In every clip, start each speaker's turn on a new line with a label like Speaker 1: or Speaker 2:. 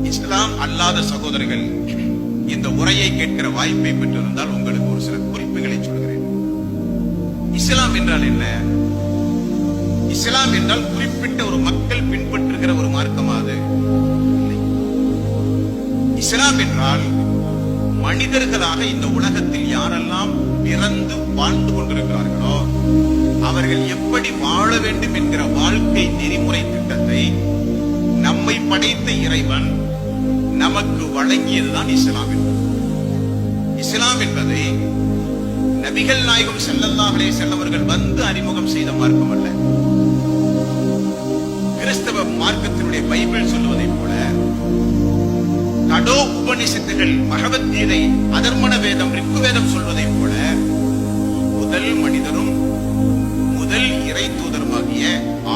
Speaker 1: இஸ்லாம் அல்லாத சகோதரர்கள் இந்த உரையை கேட்கிற வாய்ப்பை பெற்றிருந்தால் உங்களுக்கு ஒரு சில குறிப்புகளை சொல்கிறேன். இஸ்லாம் என்றால் என்ன? இஸ்லாம் என்றால் குறிப்பிட்ட ஒரு மக்கள் பின்பற்றுகிற ஒரு மார்க்கமா அது? இஸ்லாம் என்றால் மனிதர்களாக இந்த உலகத்தில் யாரெல்லாம் பிறந்து வாழ்ந்து கொண்டிருக்கிறார்களோ அவர்கள் எப்படி வாழ வேண்டும் என்கிற வாழ்க்கை நெறிமுறை திட்டத்தை நம்மை படைத்த இறைவன் நமக்கு வழங்கியதுதான் இஸ்லாம் என்பது. இஸ்லாம் என்பதை நபிகள் நாயகம் ஸல்லல்லாஹு அலைஹி வஸல்லம் அவர்கள் வந்து அறிமுகம் செய்த மார்க்கம் அல்ல. கிறிஸ்தவ மார்க்கத்தினுடைய பைபிள் சொல்லுவதை போல கடோ உபநிஷத்துகள், பகவத்கீதை, அதர்மண வேதம், ரிக்கு வேதம் சொல்வதை போல முதல் மனிதரும் முதல் இறை தூதருமாகிய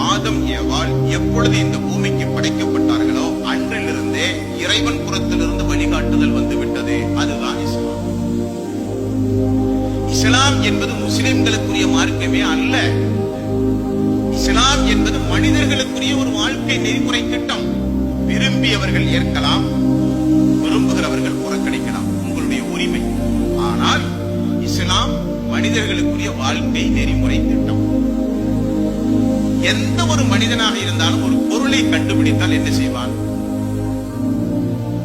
Speaker 1: ஆதம் ஏவாள் எப்பொழுது இந்த பூமிக்கு படைக்கப்பட்டார்களோ அன்றிலிருந்தே இறைவன் புறத்திலிருந்து வழிகாட்டுதல் வந்துவிட்டது. அதுதான் இஸ்லாம். இஸ்லாம் என்பது முஸ்லிம்களுக்குரிய மார்க்கமே அல்ல. இஸ்லாம் என்பது மனிதர்களுக்குரிய ஒரு வாழ்க்கை நெறிமுறை திட்டம். விரும்பியவர்கள் ஏற்கலாம், விரும்புகிறவர்கள் புறக்கணிக்கலாம், உங்களுடைய உரிமை. ஆனால் இஸ்லாம் மனிதர்களுக்குரிய வாழ்க்கை நெறிமுறை திட்டம். எந்த ஒரு மனிதனாக இருந்தாலும் ஒரு பொருளை கண்டுபிடித்தால் என்ன செய்வான்?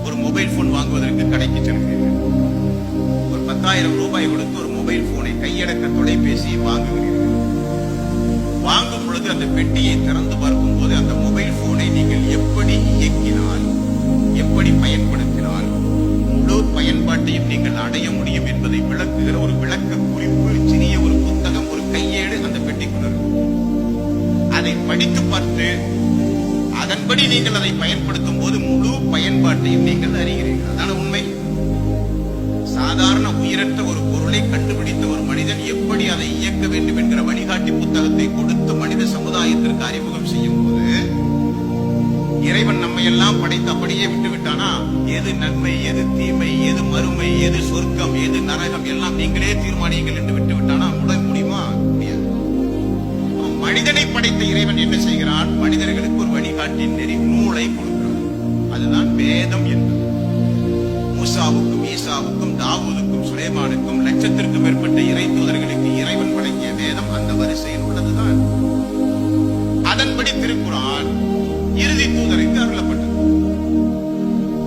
Speaker 1: ஒரு மொபைல் போன் வாங்குவதற்கு கடைக்கு செல்கிறீர்கள். ஒரு 10,000 ரூபாய் கொடுத்து ஒரு மொபைல் போனை, கையடக்க தொலைபேசியை வாங்குகிறீர்கள். வாங்கும் பொழுது அந்த பெட்டியை திறந்து பார்க்கும் போது அந்த மொபைல் போனை நீங்கள் எப்படி இயக்கினால், எப்படி பயன்படுத்தினால் முழு பயன்பாட்டையும் நீங்கள் அடைய முடியும் என்பதை விளக்குகிற ஒரு விளக்க குறிப்பு, சிறிய ஒரு புத்தகம், ஒரு கையேடு அந்த பெட்டிக்குள்ள இருக்கும். அதை படித்து பார்த்து அதன்படி நீங்கள் அதை பயன்படுத்தும் போது முழு பயன்பாட்டையும் நீங்கள் அறிகிறீர்கள். அதான உண்மை. சாதாரண உயிரற்ற ஒரு பொருளை கண்டுபிடித்த ஒரு மனிதன் எப்படி அதை இயக்க வேண்டும் என்கிற வழிகாட்டி புத்தகத்தை கொடுத்து மனித சமுதாயத்திற்கு அறிமுகம் செய்யும் போது இறைவன் நம்மை எல்லாம் படைத்து அப்படியே விட்டு விட்டானா? எது நன்மை, எது தீமை, எது மறுமை, எது சொர்க்கம், எது நரகம் எல்லாம் நீங்களே தீர்மானியுங்கள் என்று விட்டு விட்டானா? முடியுமா? முடியாது. மனிதனை படைத்த இறைவன் என்ன செய்கிறான்? மனிதர்களுக்கு ஒரு வழிகாட்டி நெறி நூலை கொடுக்கிறான். அதுதான் வேதம் என்பது. மூசாவுக்கும், ஈசாவுக்கும், தாவூதுக்கும், சுலைமானுக்கும் லட்சத்திற்கும் மேற்பட்ட இறை தூதர்களுக்கு இறைவன் வழங்கிய வேதம் அந்த வரிசையில் உள்ளதுதான். அதன்படி திருக்குர்ஆன் இறுதி தூதருக்கு அருளப்பட்டது.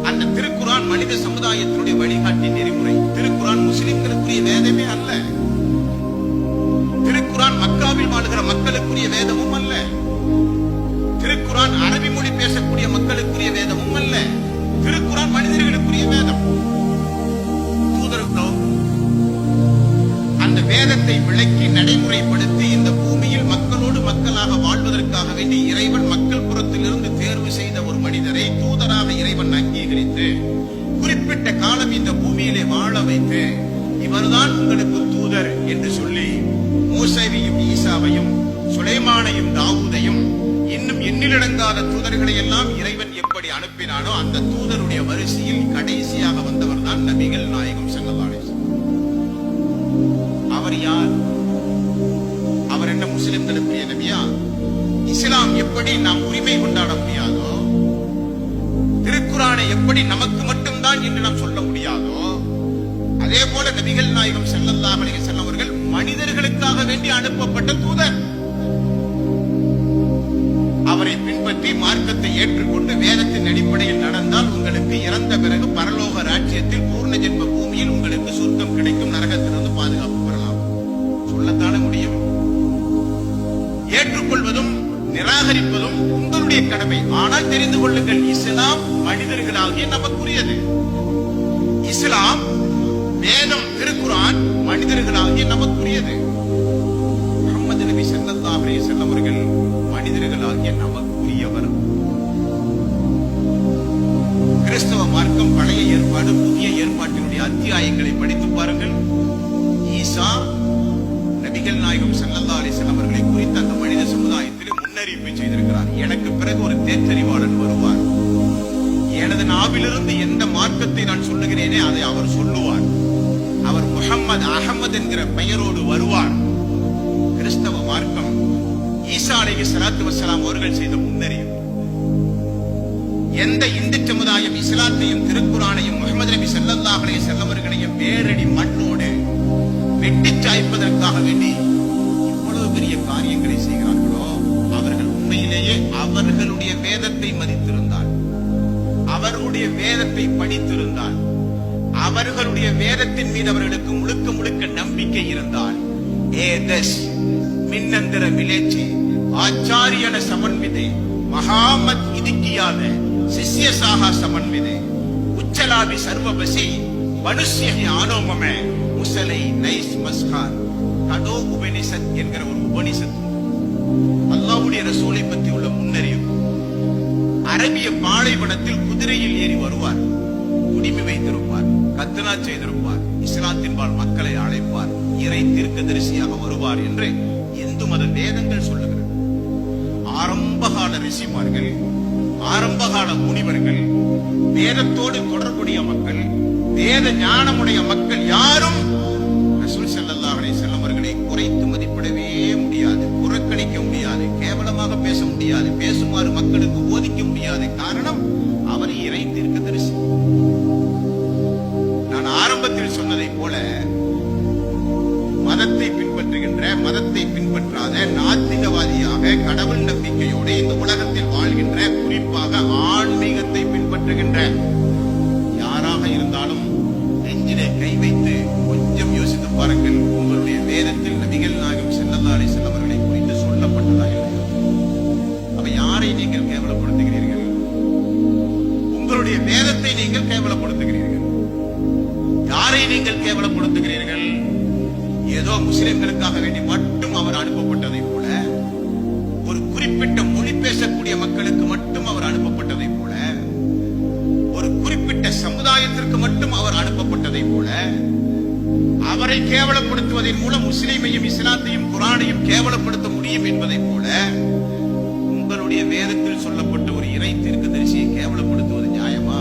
Speaker 1: அந்த திருக்குர்ஆன் மனித சமுதாயத்தினுடைய வழிகாட்டி நெறிமுறை. திருக்குர்ஆன் முஸ்லிம்களுக்குரிய வேதமே அல்ல. திருக்குர்ஆன் மக்காவில் வாழ்கிற மக்களுக்குரிய வேதமும் அல்ல. திருக்குர்ஆன் அரபி மொழி பேசக்கூடிய மக்களுக்குரிய வேதமும் அல்ல. திருக்குர்ஆன் மனிதர்களுக்குரிய வேதம். தூதர்களோ அந்த வேதத்தை விளக்கி நடைமுறைப்படுத்தி இந்த பூமியில் மக்களோடு மக்களாக வாழ்வதற்காக வேண்டி இறைவன் மக்கள் புறத்திலிருந்து தேர்வு செய்த ஒரு மனிதரை தூதராக இறைவன் அங்கீகரித்து குறிப்பிட்ட காலம் இந்த பூமியிலே வாழ வைத்து இவர்தான் உங்களுக்கு தூதர் என்று சொல்லி மூசையையும், ஈசாவையும், சுலைமானையும், தாவூதையும் இன்னும் எண்ணிலடங்காத தூதர்களை எல்லாம் இறைவன் எப்படி அனுப்பினானோ அந்த தூதருடைய வரிசையில் கடைசியாக வந்தவர் தான் நபிகள் நாயகம் ஸல்லல்லாஹு அலைஹி வஸல்லம். அவர் யார்? அவர் என்ன முஸ்லிம்களுக்குரிய நபியா? இஸ்லாம் எப்படி நாம் உரிமை கொண்டாட முடியாதோ, திருக்குர்ஆனை எப்படி நமக்கு மட்டும்தான் என்று நாம் சொல்ல முடியாதோ, அதே போல நபிகள் நாயகம் ஸல்லல்லாஹு அலைஹி வஸல்லம் அவர்கள் மனிதர்களுக்காக வேண்டி அனுப்பப்பட்ட தூதர். அவரை பின்பற்றி மார்க்கத்தை ஏற்றுக்கொண்டு வேதத்தின் அடிப்படையில் நடந்தால் உங்களுக்கு இறந்த பிறகு பரலோக ராஜ்யத்தில் பூர்ண ஜென்ம பூமியில் உங்களுக்கு சொர்க்கம் கிடைக்கும், நரகத்திலிருந்து பாதுகாப்பு பெறலாம். சொல்லத்தானே முடியும். ஏற்றுக்கொள்வதும் நிராகரிப்பதும் உங்களுடைய கடமை. ஆனால் தெரிந்து கொள்ளுங்கள், இஸ்லாம் மனிதர்களாகிய நமக்குரியது. இஸ்லாம், வேதம், திருக்குர்ஆன் மனிதர்களாகிய நமக்குரியது. முஹம்மது நபி ஸல்லல்லாஹு அலைஹி வஸல்லம் அவர்கள் மனிதர்களாகிய நமக்குரியவர். கிறிஸ்தவ மார்க்கம் பழைய ஏற்பாடு, புதிய ஏற்பாட்டினுடைய அத்தியாயங்களை படித்து பாருங்கள். ஈசா நபிகள் நாயகம் ஸல்லல்லாஹு அலைஹி வஸல்லம் அவர்களை குறித்து அந்த மனித சமுதாயத்தில் முன்னறிவிப்பு செய்திருக்கிறார். எனக்கு பிறகு ஒரு தேர்ந்தறிவாளன் வருவார். எனது நாவிலிருந்து எந்த மார்க்கத்தை நான் சொல்லுகிறேனே அதை அவர் சொல்லுவார். அவர் முஹம்மது, அஹமது என்கிற பெயரோடு வருவார். கிறிஸ்தவ மார்க்கம் ஈசா அலைஹிஸ்ஸலாத்து வஸ்ஸலாம் அவர்கள் செய்த முன்னறிவிப்பு. எந்த இந்து சமுதாயம் இஸ்லாத்தையும் திருக்குரானையும் முஹம்மது நபி ஸல்லல்லாஹு அலைஹி வஸல்லம் அவர்களையும் வேரடி மண்ணோடு வெட்டி சாய்ப்பதற்காக வேண்டி இவ்வளவு பெரிய காரியங்களை செய்கிறார்களோ, அவர்கள் உண்மையிலேயே அவர்களுடைய வேதத்தை மதித்திருந்தால், அவர்களுடைய வேதத்தை படித்திருந்தால், அவர்களுடைய வேதத்தின் மீது அவர்களுக்கு முழுக்க முழுக்க நம்பிக்கை இருந்தால், ஏதஸ் மின்னந்திர மிலேச்சி ಆಚಾರ್ಯನ ಸಮನ್ವಿದೆ ಮಹಾಮತ್ ಇದಕ್ಕಿಯಾದ ಶಿಷ್ಯ ಸಾಹ ಸಮನ್ವಿದೆ ಉಚ್ಚಲಾಭಿ ಸರ್ವಬಸಿ மனுஷ்யஹி ஆனோமமே முசலை நைஸ் மஸ்கார் கடோ உபனிஷத் என்கிற ஒரு உபனிஷத் அல்லாஹ்வுடைய ரசூலை பற்றி உள்ள முன்னறிவு. அரபிய பாலைவனத்தில் குதிரையில் ஏறி வருவார், குடிமி வைத்திருப்பார், கத்னா செய்திருப்பார், இஸ்லாத்தின்பால் மக்களை அழைப்பார், இறை தீர்க்கதரிசியாக வருவார் என்று இந்து மத வேதங்கள் சொல்லுகிறது. ஆரம்பகால ரிஷிமார்கள், ஆரம்பகால முனிவர்கள், வேதத்தோடு தொடர்புடைய மக்கள், வேத ஞானமுடைய மக்கள் யாரும் ரசூல் ஸல்லல்லாஹு அலைஹி வஸல்லம் அவர்களை குறைத்து மதிப்பிடவே முடியாது, புறக்கணிக்க முடியாது, கேவலமாக பேச முடியாது, பேசுமாறு மக்களுக்கு போதிக்க முடியாது. காரணம், அவர் இறை தீர்க்கதரிசி. நான் ஆரம்பத்தில் சொன்னதை போல மதத்தை பின்பற்றுகின்ற, மதத்தை பின்பற்றாத, நாத்திகவாதியாக கடவுள் நம்பிக்கையோடு இந்த உலகத்தில் வாழ்கின்ற, குறிப்பாக ஆன்மீகத்தை பின்பற்றுகின்ற யாராக இருந்தாலும் நெஞ்சிலே கை வைத்து கொஞ்சம் யோசித்து பாருங்கள். உங்களுடைய வேதத்தில் நபிகள் நாயகம் ஸல்லல்லாஹு அலைஹி வஸல்லம் அவர்களை குறித்து சொல்லப்பட்டதா இல்லையா? அப்ப யாரை நீங்கள் கேவலப்படுத்துகிறீர்கள்? உங்களுடைய வேதத்தை நீங்கள் கேவலப்படுத்துகிறீர்கள். யாரை நீங்கள் கேவலப்படுத்துகிறீர்கள்? ஏதோ முஸ்லிம்களுக்காக வேண்டி மட்டும் அவர் அனுப்பப்பட்டதை போல, ஒரு குறிப்பிட்ட மொழி பேசக்கூடிய மக்களுக்கு மட்டும் அவர் அனுப்பப்பட்டதை போல, ஒரு குறிப்பிட்ட சமுதாயத்திற்கு மட்டும் அவர் அனுப்பப்பட்டதை போல, அவரை கேவலப்படுத்துவதன் மூலம் முஸ்லிமையும் இஸ்லாத்தையும் குரானையும் கேவலப்படுத்த முடியும் என்பதை போல, உங்களுடைய வேதத்தில் சொல்லப்பட்ட ஒரு இறை தீர்க்கதரிசியை கேவலப்படுத்துவது நியாயமா?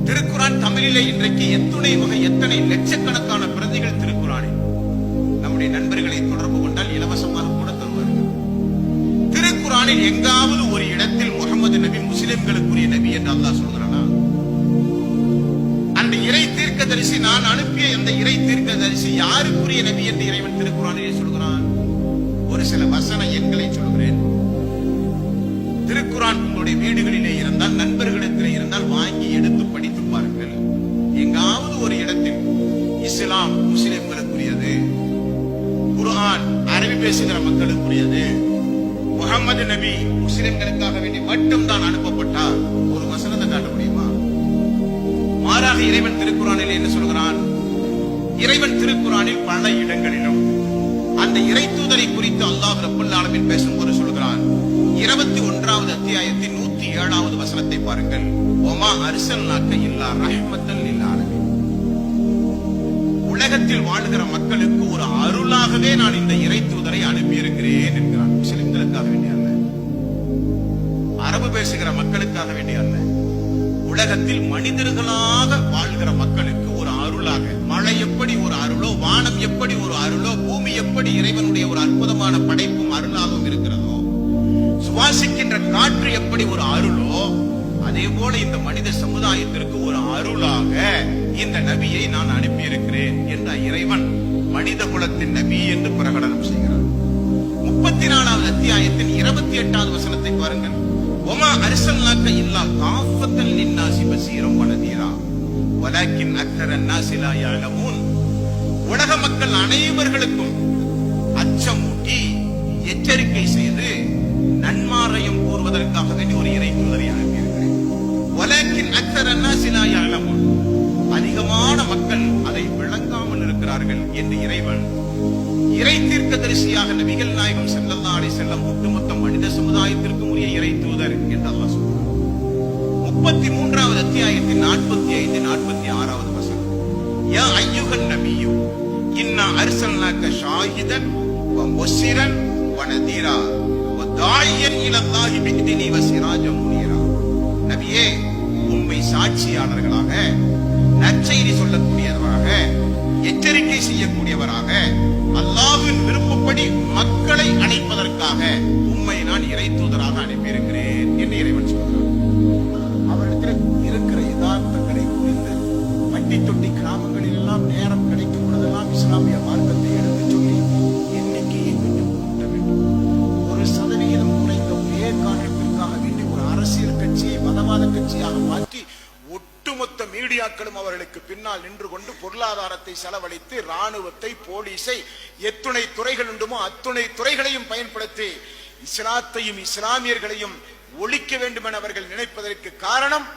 Speaker 1: திருக்குரான் தமிழிலே இன்றைக்கு எத்துணை வகை, எத்தனை லட்சக்கணக்கான பிரதிகள் திருக்குரானில். நம்முடைய நண்பர்களை தொடர்பு கொண்டால் இலவசமாக கூட தருவார்கள். திருக்குரானில் எங்காவது ஒரு இடத்தில் முகமது நபி முஸ்லிம்களுக்குரிய நபி என்று அல்லாஹ் சொல்கிறானா? அந்த இறை தீர்க்கதரிசி, நான் அனுப்பிய அந்த இறை தீர்க்கதரிசி யாருக்குரிய நபி என்று இறைவன் திருக்குரானிலே சொல்கிறான்? ஒரு சில வசன எண்களை சொல்கிறேன். திருக்குரான் உங்களுடைய வீடுகளிலே இருந்தால், நண்பர்களிடத்திலே இருந்தால் வாங்கி எடுத்து படித்து பாருங்கள். எங்காவது ஒரு இடத்தில் இஸ்லாம் முஸ்லிம்களுக்குரியது, குர்ஆன் அரபி பேசுகிற மக்களுக்குரியது, முஹம்மது நபி முஸ்லிம்களுக்காக வேண்டி மட்டும்தான் அனுப்பப்பட்டார், ஒரு வசனத்தை காட்ட முடியுமா? மாறாக இறைவன் திருக்குரானில் என்ன சொல்கிறான்? இறைவன் திருக்குரானில் பல இடங்களிலும் அந்த இறை தூதரை குறித்து அல்லாஹ் ரப்பல் ஆலமீன் பேசும்போது சொல்கிறான். 21வது அத்தியாயத்தின் 107வது வசனத்தை பாருங்கள். ஒமா அர்சல்நாக்க இல்லா ரஹ்மத்தல் லில் ஆலமீன். உலகத்தில் வாழ்கிற மக்களுக்கு ஒரு அருளாகவே நான் இந்த இறை தூதரை அனுப்பியிருக்கிறேன் என்கிறான். முஸ்லிம்களுக்காக வேண்டிய அல்ல, அரபு பேசுகிற மக்களுக்காக வேண்டிய அல்ல, உலகத்தில் மனிதர்களாக வாழ்கிற மக்களுக்கு ஒரு அருளாக. மழை எப்படி ஒரு அருளோ, வானம் எப்படி ஒரு அருளோ, பூமி எப்படி இறைவனுடைய ஒரு அற்புதமான படைப்பும் அருளாகவும் இருக்கிறதோ, சுவாசிக்கின்ற காற்று எப்படி ஒரு அருளோ, அதே போல இந்த மனித சமுதாயத்திற்கு ஒரு அருளாக இந்த நபியை நான் அனுப்பியிருக்கிறேன் என்ற இறைவன் மனித குலத்தின் நபி என்று பிரகடனம் செய்கிறார். 34வது அத்தியாயத்தின் 28வது வசனத்தை பாருங்கள். ஒமா அர்சல்நாக்க இல்லா காஃபத்தல் லின்னாஸி பஸீரம் வனதீரா வலாக்கின் அக்ஸரன் நாஸி லா யஅலமூன். உலக மக்கள் அனைவர்களுக்கும் அச்சமூட்டி எச்சரிக்கை செய்து நன்மாரையும் கூறுவதற்காக வேண்டி ஒரு இறை தூதரை அனுப்பியிருக்கிறேன். வலாக்கின் அக்ஸரன் நாஸி லா யஅலமூன். அதிகமான மக்கள் அதை விளங்காமல் இருக்கிறார்கள் என்று இறைவன் இறை தீர்க்கதரிசியாக நபிகள் நாயகம் ஸல்லல்லாஹு அலைஹி வஸல்லம் ஒட்டுமொத்த மனித சமுதாயத்திற்கும் உரிய இறை தூதர் என்று அல்லாஹ் சொல்கிறார். 33வது அத்தியாயத்தின் 45, 46வது வசனம். யா அய்யுஹன் நபியு இன்னா அர்சல்நாக்க ஷாஹிதன் வ முஸ்ஸிரன் வ நதீரா வ தாயியன் இலல்லாஹி பிஇذنி வ சிராஜம் முனீரா. நபியே, உம்மை சாட்சியாளர்களாக, நற்செய்தி சொல்லக்கூடியவராக, எச்சரிக்கை செய்யக்கூடியவராக, அல்லாஹ்வின் விருப்பப்படி மக்களை அழைப்பதற்காக உம்மை நான் இறை தூதராக அனுப்பியிருக்கிறேன் என்று
Speaker 2: மீடியாக்களும் அவர்களுக்கு பின்னால் நின்று கொண்டு பொருளாதாரத்தை செலவழித்து ராணுவத்தை, போலீஸை, எத்துணை துறைகள் உண்டுமோ அத்துணை துறைகளையும் பயன்படுத்தி இஸ்லாத்தையும் இஸ்லாமியர்களையும் ஒழிக்க வேண்டும் என அவர்கள் நினைப்பதற்கு காரணம்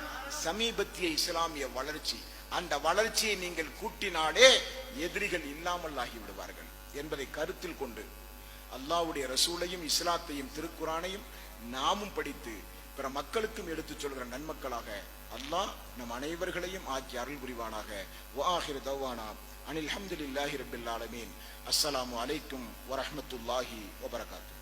Speaker 2: சமீபத்திய இஸ்லாமிய வளர்ச்சி. அந்த வளர்ச்சியை நீங்கள் கூட்டினாலே எதிரிகள் இல்லாமல் ஆகிவிடுவார்கள் என்பதை கருத்தில் கொண்டு அல்லாஹ்வுடைய ரசூலையும் இஸ்லாத்தையும் திருக்குரானையும் நாமும் படித்து பிற மக்களுக்கும் எடுத்துச் சொல்கிற நன்மக்களாக அல்லாஹ் நம் அனைவர்களையும் ஆக்கி அருள் புரிவானாக. வஆகிரு தவ்வானா அனில் ஹம்துலில்லாஹி ரப்பில் ஆலமீன். அஸ்ஸலாமு அலைக்கும் வரஹ்மத்துல்லாஹி வபரகாத்துஹு.